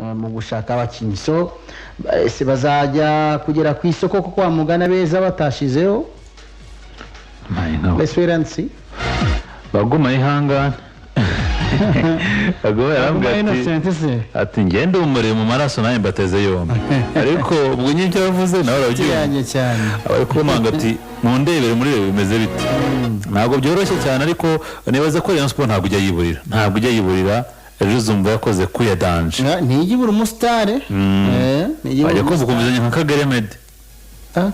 mu gushaka abakinnyi. So ese bazajya kugera ku isoko kuko amugana beza batashizeho Esperance baguma ihangana baguma yarambwiye ati ngende umurimo mu maraso naye mbateze yombi ariko ubwo nyinshi yavuze nawe urabyiyanye cyane ariko manga ati mu ndebere muri rebe bimeze bite ntabwo byoroshye cyane ariko nibaza ko Rayon Sport ntabwo ujya yiburira ejo zumva yakoze kuya danje ntiyibura umusitare ajya kumva kumvizanya nka Kagere Meddy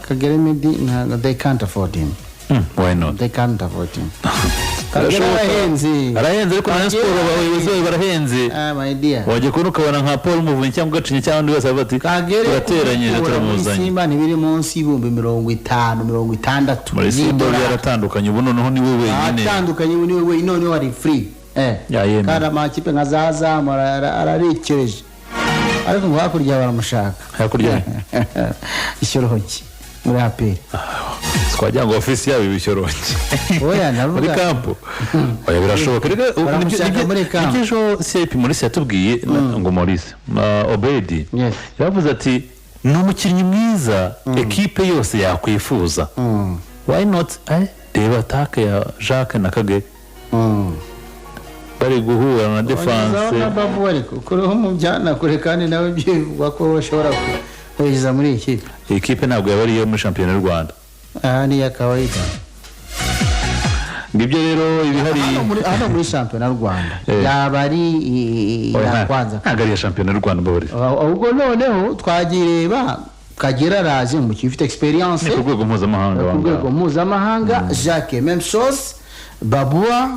Kagere Meddy they can't afford him. Why not? They can't afford him. Arahenze ariko na Sport abayobozi barahenze my dear waje kuno ukabona nka Paul Muvunyi cyangwa gacinye cyangwa ndi wese bati turateranye turamuzanye Simba ntibiri munsi y'ibihumbi 50-60 muri Simba yaratandukanye ubu noneho ni wewe wenyine atandukanye ni wewe wenyine none wari free kandi amakipe nka Zaza ararekereje ariko ngo hakurya baramushaka hakurya ishoroki muri APR twajya ngo ofisi yabo ibishoroki oya navuga muri kampo oya birashoboka nibyo CP muri yatubwiye ngo Maurice Obedi yavuze ati ni umukinnyi mwiza ekipe yose yakwifuza why not reba atake ya Jacques na Kagere bari guhura na defense na Babuwa ariko kureho mu byana kure kandi nawe byivugwa ko bashobora kwinjiza muri ikipe ntabwo yabariye muri championnat y'u Rwanda ni ya kawaida ngibyo rero ibihari hano muri championnat y'u Rwanda yabari ya kwanza ntabwo ari championnat y'u Rwanda bari ahubwo noneho twagireba Kagera raje mu kifite experience ku rwego mpuzamahanga Jacques même chose Babuwa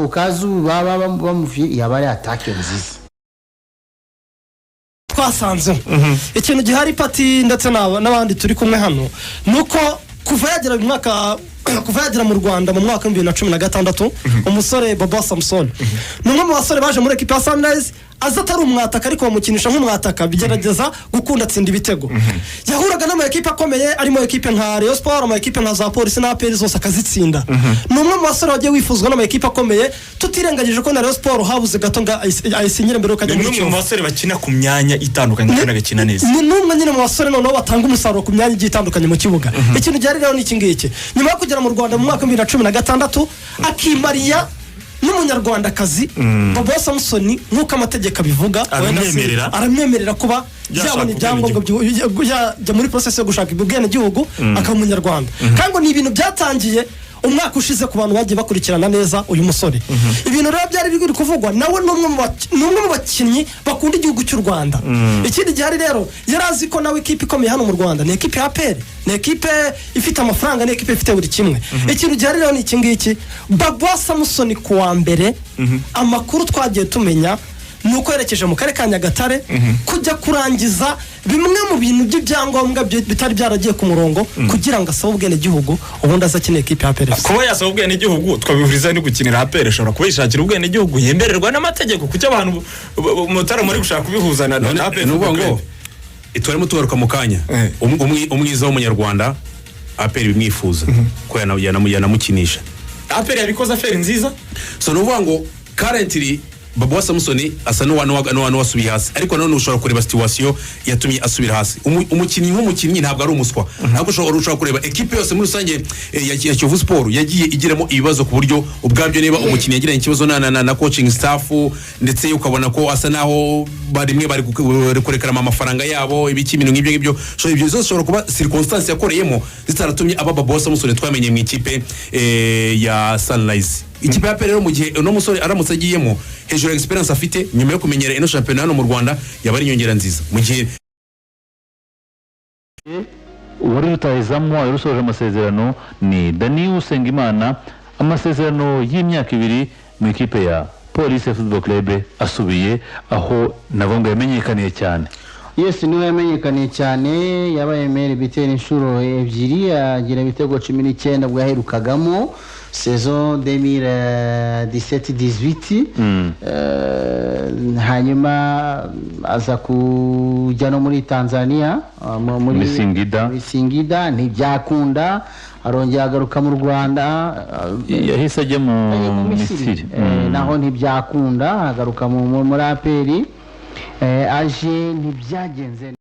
ukazu baba bamufi yabari attaque nziza twasanze ikintu gihari pati ndetse n'abandi turi kumwe hano nuko kuva yagera mu Rwanda mu mwaka 2016 umusore Babuwa Samson numwe mu basore baje muri equipe ya Sunrise azatari umwataka ariko bamukinisha nk'umwataka bigerageza gukunda tsinda ibitego yahuraga n'ama equipe akomeye arimo equipe nka Rayon Sport ama equipe nka za Police na APR zose akazitsinda numwe mu basore wagiye wifuzwa n'ama equipe akomeye tutirengagije ko na Rayon Sport habuze gato nga ayisinyire mbere ukajya muri numwe mu basore bakina ku myanya itandukanye kandi agakina neza ni numwe nyine mu basore noneho batanga umusaruro ku myanya itandukanye mu kibuga ikintu cyari rero ni iki ngiki nyuma yo kugera mu Rwanda mu mwaka 2016 akimariya n'umunyarwandakazi Babuwa Samson nk'uko amategeko abivuga aramwemerera kuba yabona ibyangombwa byo muri process yo gushaka ubwene gihugu akaba umunyarwanda kandi ni ibintu byatangiye umwaka ushize ku bantu bagiye bakurikirana neza uyu musore ibintu rero byari biri kuvugwa nawe numwe mu bakinnyi bakunda igihugu cy'u Rwanda ikindi gihari rero yarazi ko nawe equipe ikomeye hano mu Rwanda ni equipe ya APR ni equipe ifite amafaranga ni equipe ifite buri kimwe ikintu gihari rero ni iki ngiki Babuwa Samson ku wa mbere amakuru twagiye tumenya nuko yerekeje mu kare ka Nyagatare kujya kurangiza bimwe mu bintu by'ibyangombwa bitari byaragiye ku murongo kugira ngo asabe ubwene gihugu ubundi azakine equipe ya APR kuba yasaba ubwene gihugu twabihuriza no gukinira APR ashobora kuba yishakira ubwene gihugu yemererwa n'amategeko kuko abantu mutara muri gushaka kubihuzana na APR n'ubwo ngo itware mutugaruka mu kanya umwiza w'umunyarwanda APR bimwifuza ko yanamukinisha APR yabikoza aferi nziza so n'ubwo ngo currently Babuwa Samson asa n'uwanu wasubiye hasi ariko none ushobora kureba situation yatumye asubira hasi umukinnyi ntabwo ari umuswa ntabwo ushobora kureba equipe yose muri rusange ya Kiyovu Sport yagiye igiramo ibibazo ku buryo ubwabyo niba umukinnyi yagiranye ikibazo na coaching staff ndetse ukabona ko asa naho barimwe bari kurekarama amafaranga yabo ibiki ibintu ngibyo ibyo zose ushobora kuba circumstance yakoreyemo zitaratumye aba Babuwa Samson twamenye mu ikipe ya Sunrise ikipe ya rero mu gihe no musore aramutse agiyemo hejuru experience afite nyuma yo kumenyera ino championnat hano mu Rwanda yabari inyongera nziza mu gihe uri rutahizamo arusoje amasezerano ni Daniel Usengimana amasezerano y'imyaka 2 mu ikipe ya Police Football Club asubiye aho nabonga yamenyekaniye cyane Yes niwe yamenyekaniye cyane yabaye maire bitera inshuro 2 agira ibitego 19 bwo yaherukagamo saison 2017-18 hanyuma aza kujya no muri Tanzania muri Singida ntibyakunda arongera agaruka mu Rwanda yahise ajya mu Misiri naho ntibyakunda agaruka muri APR aje ntibyagenze